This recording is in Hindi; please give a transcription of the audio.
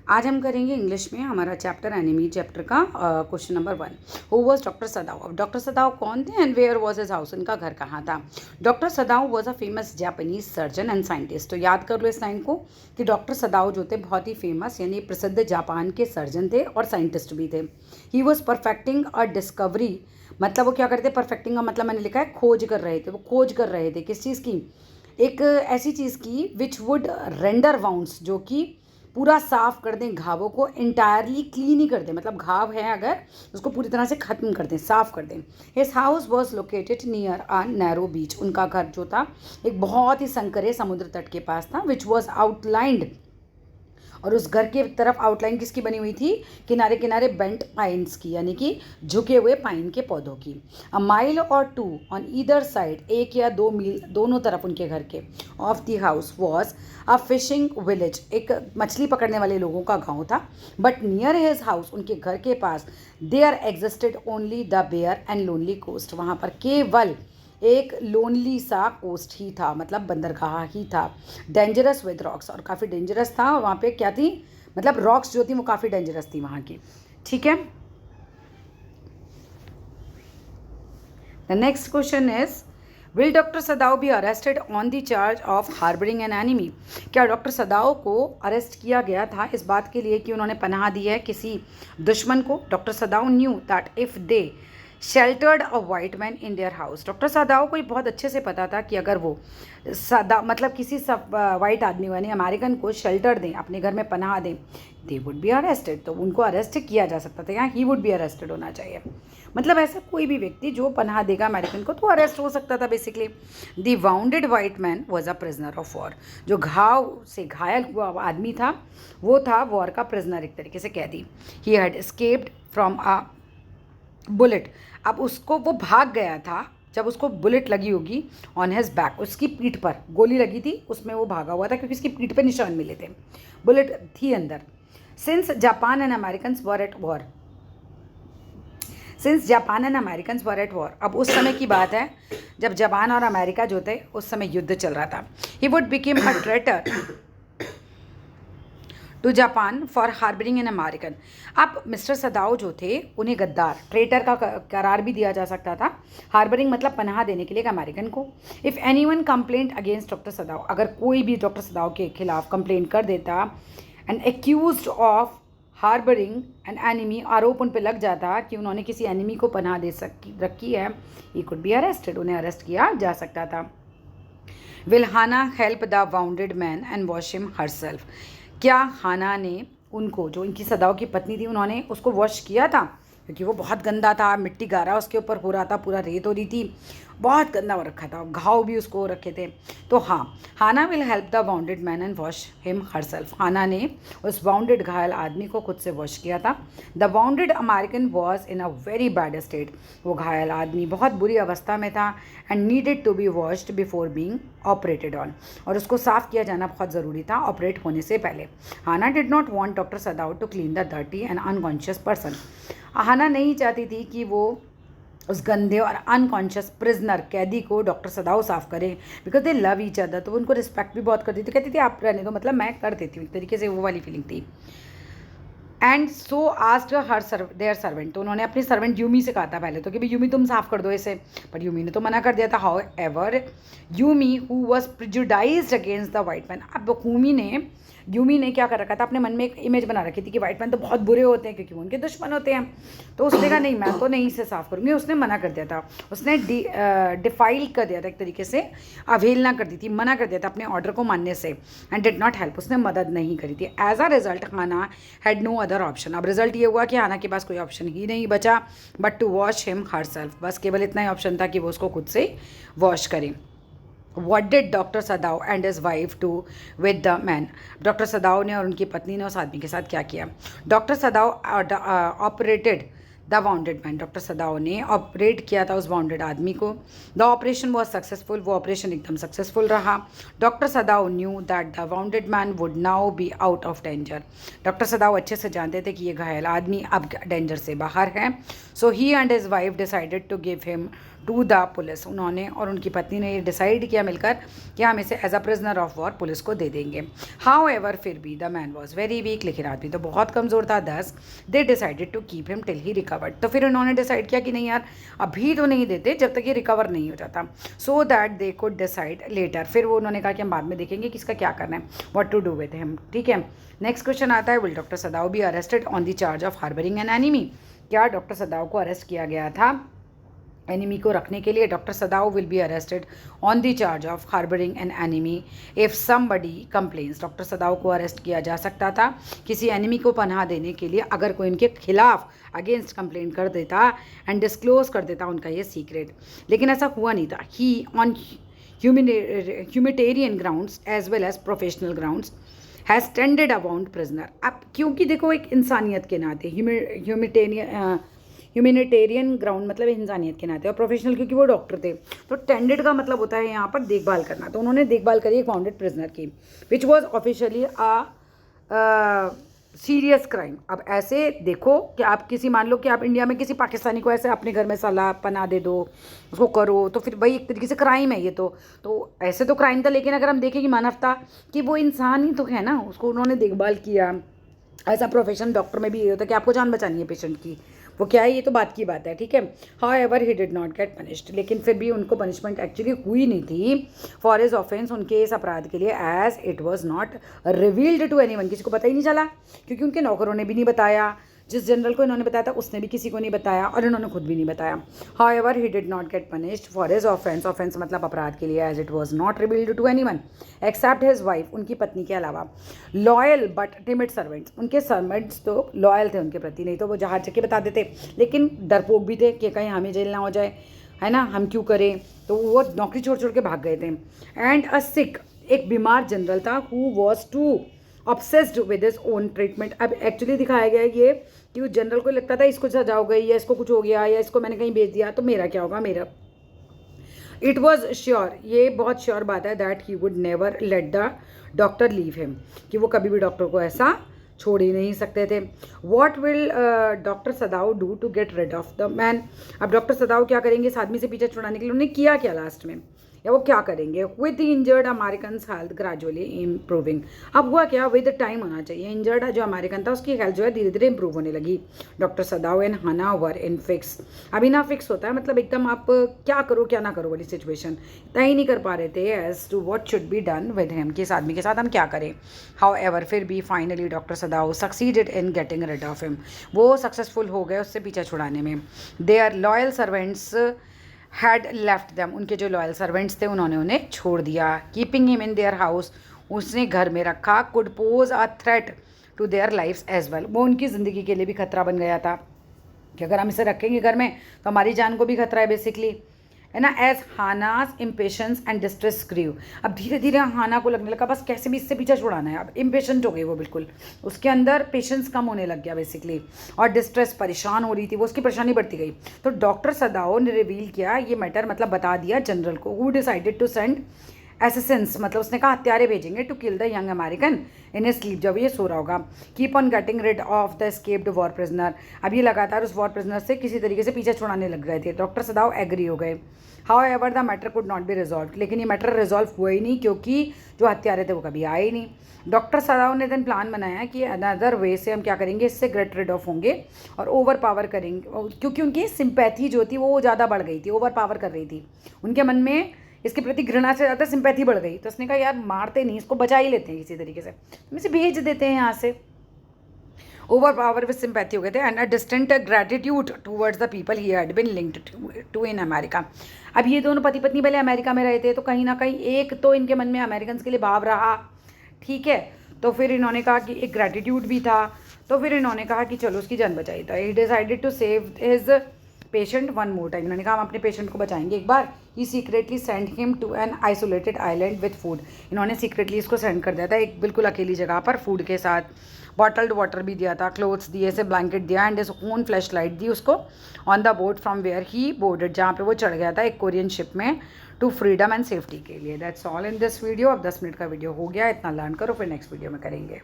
आज हम करेंगे इंग्लिश में हमारा चैप्टर एनिमी चैप्टर का question number 1। Who was doctor Sadao. अब डॉक्टर सदाव कौन थे and where was his house, उनका घर कहाँ था। Doctor Sadao was a famous Japanese surgeon and scientist. तो याद कर लो इस लाइन को कि डॉक्टर सदाव जो थे बहुत ही फेमस यानी प्रसिद्ध जापान के सर्जन थे और साइंटिस्ट भी थे। He was perfecting a discovery, मतलब वो क्या करते, परफेक्टिंग का मतलब मैंने लिखा है खोज कर रहे थे। वो खोज कर रहे थे किस चीज़ की, एक ऐसी चीज़ की विच वुड रेंडर वाउंड्स, जो कि पूरा साफ कर दें घावों को, इंटायरली क्लीन ही कर दें, मतलब घाव है अगर उसको पूरी तरह से ख़त्म कर दें, साफ कर दें। His house was located near a narrow beach. उनका घर जो था एक बहुत ही संकरे समुद्र तट के पास था। विच वॉज आउटलाइंड, और उस घर के तरफ आउटलाइन किसकी बनी हुई थी, किनारे किनारे बेंट पाइन्स की, यानी कि झुके हुए पाइन के पौधों की। अ माइल और 2 ऑन ईदर साइड, 1 या 2 मील दोनों तरफ उनके घर के, of the house was a fishing village, एक मछली पकड़ने वाले लोगों का गांव था। बट नियर हिज हाउस, उनके घर के पास, there existed only the bare and lonely coast, वहाँ पर केवल एक लोनली सा कोस्ट ही था, मतलब बंदरगाह ही था। डेंजरस विद रॉक्स, और काफ़ी डेंजरस था। वहाँ पे क्या थी, मतलब रॉक्स जो थी वो काफ़ी डेंजरस थी वहाँ की। ठीक है, the next question is will doctor सदाव B arrested on the charge of harbouring an enemy. क्या डॉक्टर सदाव को अरेस्ट किया गया था इस बात के लिए कि उन्होंने पनाह दी है किसी दुश्मन को। Doctor सदाव knew that if they sheltered a white man in their house. Doctor सदाव को बहुत अच्छे से पता था कि अगर वो मतलब किसी वाइट आदमी को यानी अमेरिकन को शेल्टर दें, अपने घर में पनाह दें, दे वुड बी अरेस्टेड, तो उनको अरेस्ट किया जा सकता था। यहाँ ही वुड बी अरेस्टेड होना चाहिए, मतलब ऐसा कोई भी व्यक्ति जो पनाह देगा अमेरिकन को तो अरेस्ट हो सकता था basically. The bounded white man was a prisoner of war, जो घाव से घायल हुआ आदमी था वो था वॉर का प्रिजनर, एक तरीके से कैदी। He had escaped from a bullet, अब उसको वो भाग गया था जब उसको बुलेट लगी होगी ऑन हिज बैक, उसकी पीठ पर गोली लगी थी, उसमें वो भागा हुआ था क्योंकि उसकी पीठ पे निशान मिले थे, बुलेट थी अंदर। Since Japan and Americans were at war, since Japan and Americans were at war, अब उस समय की बात है जब जापान और अमेरिका जो थे उस समय युद्ध चल रहा था। He would became a traitor to Japan for harbouring an American. अब मिस्टर सदाव जो थे उन्हें गद्दार, ट्रेटर का करार भी दिया जा सकता था। हार्बरिंग मतलब पनाह देने के लिए एक अमेरिकन को। If any one complaint against doctor सदाव, अगर कोई भी डॉक्टर सदाव के खिलाफ कंप्लेंट कर देता and accuse of harbouring an enemy, आरोप उन पर लग जाता कि उन्होंने किसी एनिमी को पनाह दे रखी है, ही कुड बी अरेस्टेड, उन्हें अरेस्ट किया जा सकता था। Will Hana help the wounded man and wash him herself. क्या हाना ने उनको, जो इनकी सदाव की पत्नी थी, उन्होंने उसको वॉश किया था, क्योंकि वो बहुत गंदा था, मिट्टी गारा उसके ऊपर हो रहा था, पूरा रेत हो रही थी, बहुत गंदा हो रखा था, घाव भी उसको हो रखे थे। तो हाँ, Hana will help the wounded man and wash him herself, Hana ने उस वाउंडेड घायल आदमी को खुद से वॉश किया था। The wounded American was in a very bad state, वो घायल आदमी बहुत बुरी अवस्था में था and needed to be washed before being operated on, और उसको साफ किया जाना बहुत ज़रूरी था ऑपरेट होने से पहले। Hana did not want doctor Sadao to clean the dirty and unconscious person. Hana नहीं चाहती थी कि वो उस गंदे और अनकॉन्शियस प्रिजनर कैदी को डॉक्टर सदाव साफ करे, because they love each other, तो उनको रिस्पेक्ट भी बहुत करती थी, कहती थी आप रहने दो, मतलब मैं कर देती हूँ, एक तरीके से वो वाली फीलिंग थी। And so asked her their servant, तो उन्होंने अपनी सर्वेंट यूमी से कहा था पहले तो कि भाई यूमी तुम साफ कर दो इसे, पर यूमी ने तो मना कर दिया था। How ever Yumi who was prejudiced against the white man, अब यूमी ने क्या कर रखा था, अपने मन में एक इमेज बना रखी थी कि वाइट मैन तो बहुत बुरे होते हैं क्योंकि वो उनके दुश्मन होते हैं, तो उसने कहा नहीं मैं तो नहीं इसे साफ़ करूँगी, उसने मना कर दिया था, उसने डिफाइल कर दिया था, एक तरीके से अवहेलना कर दी थी, मना कर दिया था अपने ऑर्डर को मानने से, एंड डिड नॉट हेल्प, उसने मदद नहीं करी थी। As a result Hana had no other option, अब रिजल्ट ये हुआ कि हाना के पास कोई ऑप्शन ही नहीं बचा but to wash him herself, बस केवल इतना ही ऑप्शन था कि वो उसको खुद से वॉश करें। What did doctor सदाव and his wife do with the man, doctor सदाव ने और उनकी पत्नी ने उस आदमी के साथ क्या किया। Doctor सदाव operated the wounded man, doctor सदाओ ने ऑपरेट किया था उस वाउंडेड आदमी को। द ऑपरेशन वॉज सक्सेसफुल, वो ऑपरेशन एकदम सक्सेसफुल रहा। Doctor Sadao knew that the wounded man would now be out of danger, doctor सदाओ अच्छे से जानते थे कि ये घायल आदमी अब डेंजर से बाहर है। So he and his wife decided to give him to the police, उन्होंने और उनकी पत्नी ने ये डिसाइड किया मिलकर कि हम इसे as a prisoner of war police को दे देंगे। हाउ एवर फिर भी द मैन वॉज वेरी वीक, लेकिन आदमी तो बहुत कमज़ोर था। Thus they decided to keep him till he recovered, तो फिर उन्होंने डिसाइड किया कि नहीं यार अभी तो नहीं देते जब तक ये रिकवर नहीं हो जाता, so that they could decide letter, फिर वो उन्होंने कहा कि हम बाद में देखेंगे कि इसका क्या करना है, what to do with him. ठीक है, नेक्स्ट क्वेश्चन आता है, will doctor Sadao be arrested on the charge of harbouring an enemy, क्या डॉक्टर सदाओ को अरेस्ट किया गया था एनिमी को रखने के लिए? Doctor Sadao will be arrested on the charge of harbouring an enemy if somebody complains, doctor Sadao को अरेस्ट किया जा सकता था किसी एनिमी को पनाह देने के लिए अगर कोई इनके खिलाफ अगेंस्ट कंप्लेंट कर देता एंड डिस्क्लोज कर देता उनका ये सीक्रेट, लेकिन ऐसा हुआ नहीं था। He on humanitarian grounds as well as professional grounds has tended a wound prisoner, अब क्योंकि देखो एक इंसानियत के नाते ह्यूमैनिटेरियन ग्राउंड मतलब इंसानियत के नाते, और प्रोफेशनल क्योंकि वो डॉक्टर थे, तो टेंडेड का मतलब होता है यहाँ पर देखभाल करना, तो उन्होंने देखभाल करी एक वाउंडेड प्रिजनर की which was officially a serious crime. अब ऐसे देखो कि आप किसी मान लो कि आप इंडिया में किसी पाकिस्तानी को ऐसे अपने घर में सलाह पना दे दो, उसको करो, तो फिर भाई एक तरीके से क्राइम है ये तो ऐसे तो क्राइम था, लेकिन अगर हम देखें कि मानवता कि वो इंसान ही तो है ना, उसको उन्होंने देखभाल किया। ऐसा प्रोफेशन डॉक्टर में भी ये होता है कि आपको जान बचानी है पेशेंट की, वो क्या है ये तो बात की बात है। ठीक है, how ever he did not get punished, लेकिन फिर भी उनको पनिशमेंट एक्चुअली हुई नहीं थी फॉर हिज ऑफेंस, उनके इस अपराध के लिए, as it was not revealed to anyone, किसी को पता ही नहीं चला क्योंकि उनके नौकरों ने भी नहीं बताया, जिस जनरल को इन्होंने बताया था उसने भी किसी को नहीं बताया और इन्होंने खुद भी नहीं बताया। However he did not get punished for his offence, offence मतलब अपराध के लिए, as it was not revealed to anyone except his wife, उनकी पत्नी के अलावा। लॉयल बट टिमिड सर्वेंट्स, उनके सर्वेंट्स तो लॉयल थे उनके प्रति, नहीं तो वो जहाँ चक्के बता देते, लेकिन डरपोक भी थे कि कहीं हमें जेल ना हो जाए, है ना, हम क्यों करें, तो वो नौकरी छोड़ छोड़ के भाग गए थे। एंड अ सिक, एक बीमार जनरल था, who was too obsessed with his own treatment. अब एक्चुअली दिखाया गया है ये कि उस जनरल को लगता था इसको सजा हो गई या इसको कुछ हो गया या इसको मैंने कहीं भेज दिया तो मेरा क्या होगा, मेरा इट वॉज श्योर, ये बहुत श्योर बात है, that he would never let the doctor leave him, कि वो कभी भी डॉक्टर को ऐसा छोड़ ही नहीं सकते थे। What will doctor Sadao do to get rid of the man, अब डॉक्टर सदाओ क्या करेंगे इस आदमी से पीछे छुड़ाने के लिए, उन्होंने किया क्या लास्ट में या वो क्या करेंगे? With the injured American health gradually improving, अब हुआ क्या, विद टाइम होना चाहिए, इंजर्ड जो अमेरिकन था उसकी हेल्थ जो है धीरे धीरे इंप्रूव होने लगी। डॉक्टर सदाओ एंड हना वर इन फिक्स, अभी ना फिक्स होता है मतलब एकदम आप क्या करो क्या ना करो वाली सिचुएशन, तय नहीं कर पा रहे थे as to what should be done with him, कि इस आदमी के साथ हम क्या करें। हाउ एवर फिर भी finally doctor Sadao succeeded in getting rid of him, वो सक्सेसफुल हो गए उससे पीछा छुड़ाने में। Their loyal servants had left them, उनके जो लॉयल सर्वेंट्स थे उन्होंने उन्हें छोड़ दिया। Keeping him in their house, उसने घर में रखा। Could pose a threat to their lives as well, वो उनकी ज़िंदगी के लिए भी खतरा बन गया था कि अगर हम इसे रखेंगे घर में तो हमारी जान को भी खतरा है बेसिकली, है ना। As Hana's impatience and distress grieve, अब धीरे धीरे हाना को लगने लगा बस कैसे भी इससे पीछा छुड़ाना है, अब इम्पेशेंट हो गई वो बिल्कुल, उसके अंदर पेशेंस कम होने लग गया बेसिकली, और डिस्ट्रेस परेशान हो रही थी वो, उसकी परेशानी बढ़ती गई। तो डॉक्टर सदाओ ने रिवील किया ये मैटर, मतलब बता दिया जनरल को, who decided to send assassins, मतलब उसने कहा हत्यारे भेजेंगे to kill the young American in a sleep, जब ये सो रहा होगा। Keep on getting rid of the escaped war prisoner, अब ये लगातार उस वॉर प्रिजनर से किसी तरीके से पीछे छुड़ाने लग गए थे। डॉक्टर सदाओ एग्री हो गए। How ever the matter could not be resolve, लेकिन ये मैटर रिजॉल्व हुआ ही नहीं क्योंकि जो हत्यारे थे वो कभी आए ही नहीं। डॉक्टर सदाओ ने देन प्लान बनाया कि अनदर वे से हम क्या करेंगे, इससे गेट रिड ऑफ होंगे और ओवर पावर करेंगे, क्योंकि उनकी सिंपैथी जो थी वो ज़्यादा बढ़ गई थी, ओवर पावर कर रही थी, उनके मन में इसके प्रति घृणा से ज़्यादा सिंपैथी बढ़ गई। तो उसने कहा यार मारते नहीं, इसको बचा ही लेते हैं किसी तरीके से, हम इसे भेज देते हैं यहाँ से। ओवर पावर विद सिंपैथी हो गए थे, and a distant gratitude towards the people he had been linked to in America. अब ये दोनों पति पत्नी पहले अमेरिका में रहे थे, तो कहीं ना कहीं एक तो इनके मन में अमेरिकन के लिए भाव रहा, ठीक है। तो फिर इन्होंने कहा कि एक ग्रेटिट्यूड भी था, तो फिर इन्होंने कहा कि चलो उसकी जान बचाई। था he decided to save his patient one more time, इन्होंने कहा हम अपने पेशेंट को बचाएंगे एक बार. He secretly send him to an isolated island with food. इन्होंने सीक्रेटली इसको सेंड कर दिया था एक बिल्कुल अकेली जगह पर फूड के साथ. बॉटल्ड वाटर भी दिया था, क्लोथ्स दिए, से ब्लैंकेट दिया and his own flash light दी उसको on the boat from where he boarded, जहाँ पे वो चढ़ गया था एक कोरियन शिप में, टू फ्रीडम एंड सेफ्टी के लिए. That's all in this video. अब 10 मिनट का वीडियो हो गया, इतना लर्न करो, फिर नेक्स्ट वीडियो में करेंगे.